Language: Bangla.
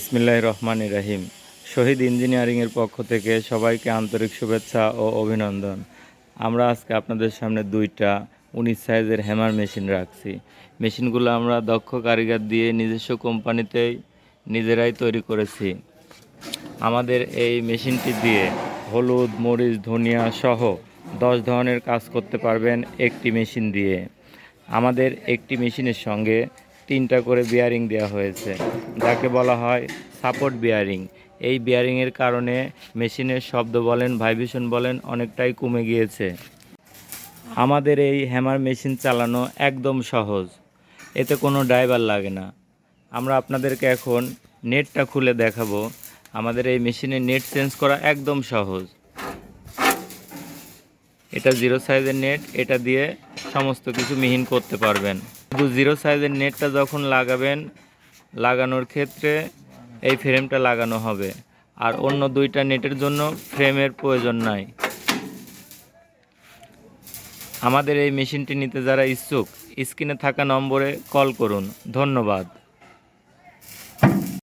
বিসমিল্লাহির রহমানির রহিম। শহীদ ইঞ্জিনিয়ারিংয়ের পক্ষ থেকে সবাইকে আন্তরিক শুভেচ্ছা ও অভিনন্দন। আমরা আজকে আপনাদের সামনে দুইটা 19 সাইজের হ্যামার মেশিন রাখছি। মেশিনগুলো আমরা দক্ষ কারিগর দিয়ে নিজস্ব কোম্পানিতেই নিজেরাই তৈরি করেছি। আমাদের এই মেশিনটি দিয়ে হলুদ, মরিচ, ধনিয়া সহ 10 ধরনের কাজ করতে পারবেন একটি মেশিন দিয়ে। আমাদের একটি মেশিনের সঙ্গে 3টা করে বিয়ারিং দেওয়া হয়েছে, যাকে বলা হয় সাপোর্ট বিয়ারিং। এই বিয়ারিংয়ের কারণে মেশিনের শব্দ বলেন, ভাইব্রেশন বলেন, অনেকটাই কমে গিয়েছে। আমাদের এই হ্যামার মেশিন চালানো একদম সহজ, এতে কোনো ড্রাইভার লাগে না। আমরা আপনাদেরকে এখন নেটটা খুলে দেখাবো। আমাদের এই মেশিনে নেট চেঞ্জ করা একদম সহজ। এটা 0 সাইজের নেট, এটা দিয়ে সমস্ত কিছু মিহিন করতে পারবেন। শুধু 0 সাইজের নেটটা যখন লাগাবেন, লাগানোর ক্ষেত্রে এই ফ্রেমটা লাগানো হবে, আর অন্য 2টা নেটের জন্য ফ্রেমের প্রয়োজন নাই। আমাদের এই মেশিনটি নিতে যারা ইচ্ছুক, স্ক্রিনে থাকা নম্বরে কল করুন। ধন্যবাদ।